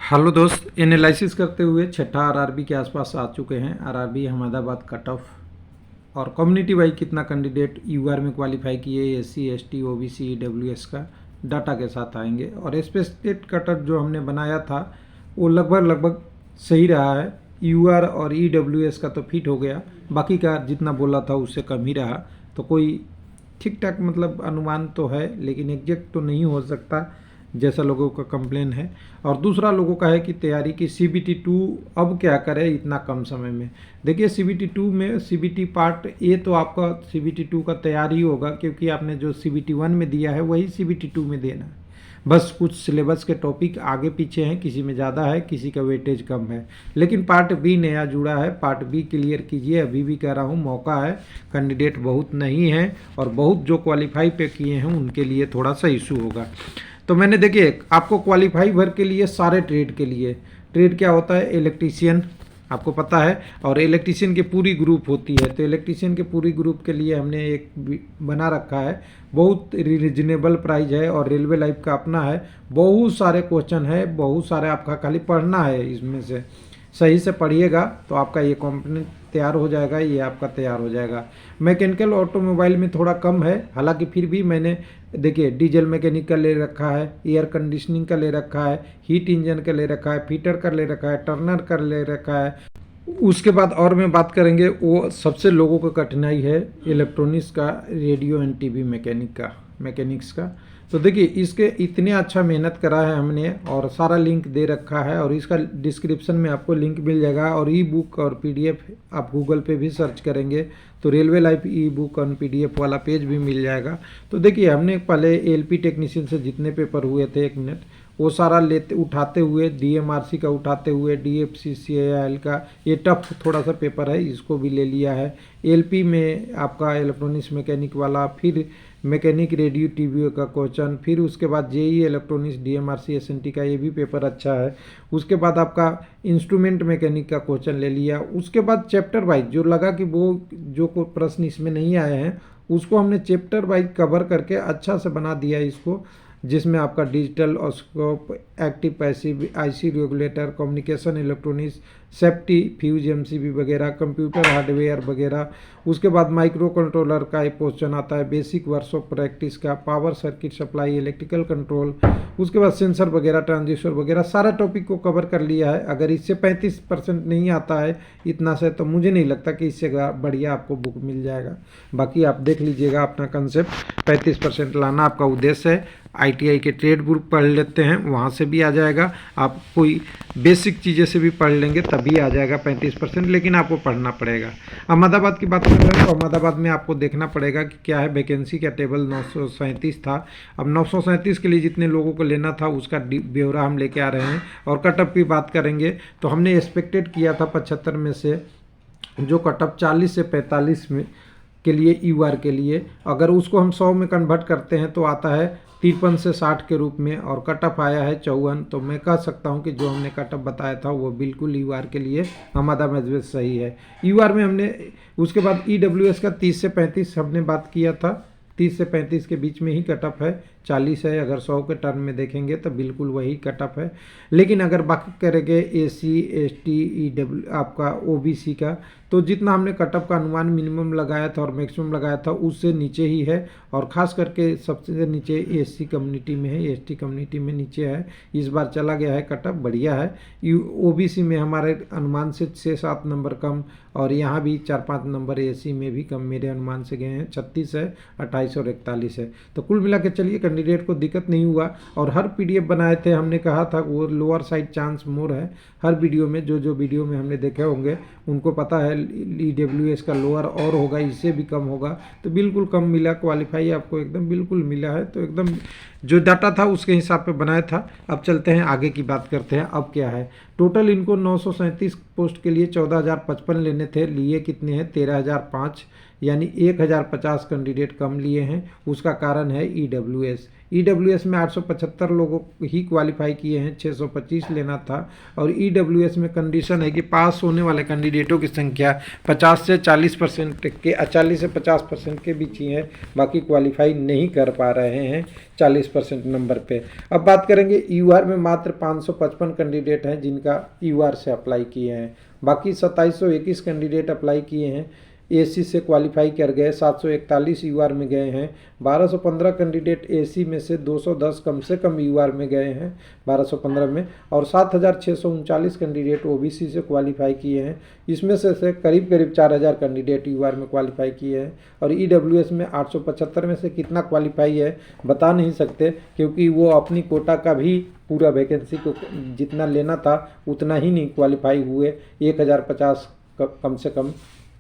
Hello दोस्त, analysis करते हुए छठा आरआरबी के आसपास आ चुके हैं। आरआरबी अहमदाबाद कट ऑफ और कम्युनिटी वाइज कितना कैंडिडेट यूआर में क्वालिफाई किए, एससी एसटी ओबीसी ईडब्ल्यूएस का डाटा के साथ आएंगे। और स्पेसिफिक कट ऑफ जो हमने बनाया था वो लगभग सही रहा है। यूआर और ईडब्ल्यूएस का तो फिट हो गया, बाकी का जितना बोला था उससे कम ही रहा। तो कोई ठीक ठाक मतलब अनुमान तो है, लेकिन एग्जैक्ट तो नहीं हो सकता जैसा लोगों का कंप्लेन है। और दूसरा लोगों का है कि तैयारी की CBT 2 अब क्या करें इतना कम समय में। देखिए CBT 2 में CBT पार्ट ए तो आपका CBT 2 का तैयार ही होगा, क्योंकि आपने जो CBT 1 में दिया है वही CBT 2 में देना है। बस कुछ सिलेबस के टॉपिक आगे पीछे हैं, किसी में ज़्यादा है किसी का वेटेज कम है। लेकिन पार्ट बी नया जुड़ा है, पार्ट बी क्लियर कीजिए। अभी भी कह रहा हूँ मौका है, कैंडिडेट बहुत नहीं है और बहुत जो क्वालिफाई पे किए हैं उनके लिए थोड़ा सा इशू होगा। तो मैंने देखिए आपको क्वालिफाई भर के लिए सारे ट्रेड के लिए, ट्रेड क्या होता है, इलेक्ट्रीशियन आपको पता है, और इलेक्ट्रीशियन की पूरी ग्रुप होती है। तो इलेक्ट्रीशियन के पूरी ग्रुप के लिए हमने एक बना रखा है, बहुत रिजनेबल प्राइस है और रेलवे लाइफ का अपना है। बहुत सारे क्वेश्चन है, बहुत सारे आपका खाली पढ़ना है। इसमें से सही से पढ़िएगा तो आपका ये कंपोनेंट तैयार हो जाएगा, ये आपका तैयार हो जाएगा। मैकेनिकल ऑटोमोबाइल में थोड़ा कम है, हालांकि फिर भी मैंने देखिए डीजल मैकेनिक का ले रखा है, एयर कंडीशनिंग का ले रखा है, हीट इंजन का ले रखा है, फीटर का ले रखा है, टर्नर का ले रखा है। उसके बाद और में बात करेंगे वो सबसे लोगों को कठिनाई है इलेक्ट्रॉनिक्स का, रेडियो एंड टीवी मैकेनिक्स का। तो देखिए इसके इतने अच्छा मेहनत करा है हमने और सारा लिंक दे रखा है, और इसका डिस्क्रिप्शन में आपको लिंक मिल जाएगा। और ई बुक और PDF आप गूगल पे भी सर्च करेंगे तो रेलवे लाइफ ई बुक और PDF वाला पेज भी मिल जाएगा। तो देखिए हमने पहले LP टेक्नीशियन से जितने पेपर हुए थे, एक मिनट, वो सारा लेते उठाते हुए DMRC का उठाते हुए DFCCIL का, ये टफ थोड़ा सा पेपर है, इसको भी ले लिया है। LP में आपका इलेक्ट्रॉनिक्स मैकेनिक वाला, फिर मैकेनिक रेडियो टीवी का क्वेश्चन, फिर उसके बाद JEE इलेक्ट्रॉनिक्स DMRC SNT का, ये भी पेपर अच्छा है। उसके बाद आपका इंस्ट्रूमेंट मैकेनिक का क्वेश्चन ले लिया। उसके बाद चैप्टर वाइज जो लगा कि वो जो कोई प्रश्न इसमें नहीं आए हैं उसको हमने चैप्टर वाइज कवर करके अच्छा से बना दिया इसको, जिसमें आपका डिजिटल ऑस्कोप, active passive, IC regulator, communication electronics, safety, fuse MCB वगैरह, कंप्यूटर हार्डवेयर वगैरह। उसके बाद माइक्रो कंट्रोलर का एक क्वेश्चन आता है, बेसिक वर्कशॉप प्रैक्टिस का, power circuit supply, electrical control. उसके बाद सेंसर वगैरह, ट्रांजिस्टर वगैरह, सारा टॉपिक को कवर कर लिया है। अगर इससे 35% नहीं आता है इतना से, तो मुझे नहीं लगता कि इससे बढ़िया आपको बुक मिल जाएगा। बाकी आप देख लीजिएगा अपना कंसेप्ट, 35% लाना आपका उद्देश्य है। ITI के ट्रेड बुक पढ़ लेते हैं, वहाँ से भी आ जाएगा। आप कोई बेसिक चीज़ें से भी पढ़ लेंगे तभी आ जाएगा 35%, लेकिन आपको पढ़ना पड़ेगा। अहमदाबाद की बात कर रहे हैं तो अहमदाबाद में आपको देखना पड़ेगा कि क्या है, वैकेंसी का टेबल 937 था। अब 937 के लिए जितने लोगों को लेना था उसका ब्यौरा हम लेके आ रहे हैं। और कटअप की बात करेंगे तो हमने एक्सपेक्टेड किया था 75 में से, जो कटअप 40 से 45 में के लिए UR के लिए, अगर उसको हम 100 में कन्वर्ट करते हैं तो आता है 53 से 60 के रूप में, और कटअप आया है 54। तो मैं कह सकता हूं कि जो हमने कटअप बताया था वो बिल्कुल UR के लिए अहमदाबाद में सही है। UR में हमने उसके बाद EWS का 30 से 35 हमने बात किया था, 30 से 35 के बीच में ही कटअप है, 40 है। अगर 100 के टर्म में देखेंगे तो बिल्कुल वही कटअप है। लेकिन अगर बात करेंगे SC ST EW आपका OBC का, तो जितना हमने कटअप का अनुमान मिनिमम लगाया था और मैक्सिमम लगाया था उससे नीचे ही है। और ख़ास करके सबसे नीचे SC कम्युनिटी में है, ST कम्युनिटी में नीचे है। इस बार चला गया है कटअप, बढ़िया है। OBC में हमारे अनुमान से 6-7 नंबर कम, और यहाँ भी 4-5 नंबर SC में भी कम मेरे अनुमान से गए हैं। 36 है, 28 और 41 है। तो कुल मिला के चलिए कैंडिडेट को दिक्कत नहीं हुआ। और हर PDF बनाए थे, हमने कहा था वो लोअर साइड चांस मोर है। हर वीडियो में जो वीडियो में हमने देखे होंगे उनको पता है EWS का लोअर और होगा, इससे भी कम होगा। तो बिल्कुल कम मिला, क्वालिफाई आपको एकदम बिल्कुल मिला है। तो एकदम जो डाटा था उसके हिसाब पे बनाया था। अब चलते हैं आगे की बात करते हैं। अब क्या है, टोटल इनको 937 पोस्ट के लिए 14,055 लेने थे, लिए कितने हैं 13,005, यानी 1,050 कैंडिडेट कम लिए हैं। उसका कारण है EWS। EWS में 875 लोगों ही क्वालिफाई किए हैं, 625 लेना था। और EWS में कंडीशन है कि पास होने वाले कैंडिडेटों की संख्या 50 से 40% के 40 से 50% के बीच ही है, बाकी क्वालिफाई नहीं कर पा रहे हैं 40% नंबर पे। अब बात करेंगे EUR में मात्र 555 कैंडिडेट हैं जिनका EUR से अप्लाई किए हैं, बाकी 2721 कैंडिडेट अप्लाई किए हैं, AC से क्वालिफाई कर गए, 741 EUR में गए हैं। 1215 कैंडिडेट AC में से 210 कम से कम EUR में गए हैं 1215 में, और 7639 कैंडिडेट OBC से क्वालिफाई किए हैं। इसमें से करीब 4000 कैंडिडेट EUR में क्वालिफाई किए हैं। और EWS में 875 में से कितना क्वालिफाई है बता नहीं सकते, क्योंकि वो अपनी कोटा का भी पूरा वैकेंसी को जितना लेना था उतना ही नहीं क्वालिफाई हुए, 1050 कम से कम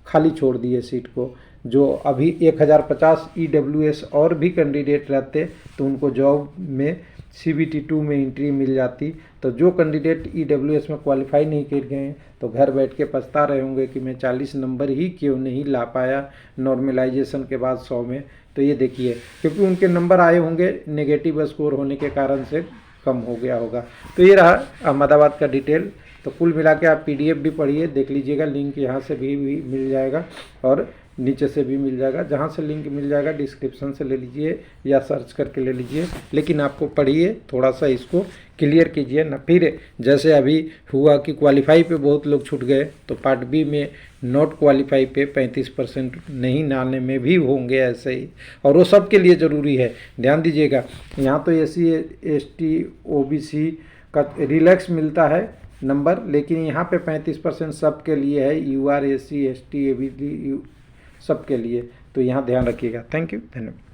खाली छोड़ दिए सीट को। जो अभी 1050 EWS और भी कैंडिडेट रहते तो उनको जॉब में CBT 2 में एंट्री मिल जाती। तो जो कैंडिडेट EWS में क्वालिफाई नहीं कर गए हैं तो घर बैठ के पछता रहे होंगे कि मैं 40 नंबर ही क्यों नहीं ला पाया नॉर्मलाइजेशन के बाद 100 में। तो ये देखिए, क्योंकि उनके नंबर आए होंगे नेगेटिव स्कोर होने के कारण से कम हो गया होगा। तो ये रहा अहमदाबाद का डिटेल। तो कुल मिला के आप PDF भी पढ़िए, देख लीजिएगा, लिंक यहाँ से भी मिल जाएगा और नीचे से भी मिल जाएगा। जहाँ से लिंक मिल जाएगा डिस्क्रिप्शन से ले लीजिए या सर्च करके ले लीजिए, लेकिन आपको पढ़िए, थोड़ा सा इसको क्लियर कीजिए ना। फिर जैसे अभी हुआ कि क्वालिफाई पे बहुत लोग छूट गए, तो पार्ट B में नॉट क्वालिफाई पे 35% नहीं लाने में भी होंगे ऐसे ही, और वो सब के लिए ज़रूरी है, ध्यान दीजिएगा। यहाँ तो SC ST OBC का रिलैक्स मिलता है नंबर, लेकिन यहाँ पे 35% सब के लिए है, UR SC ST ABD सब के लिए। तो यहाँ ध्यान रखिएगा। थैंक यू, धन्यवाद।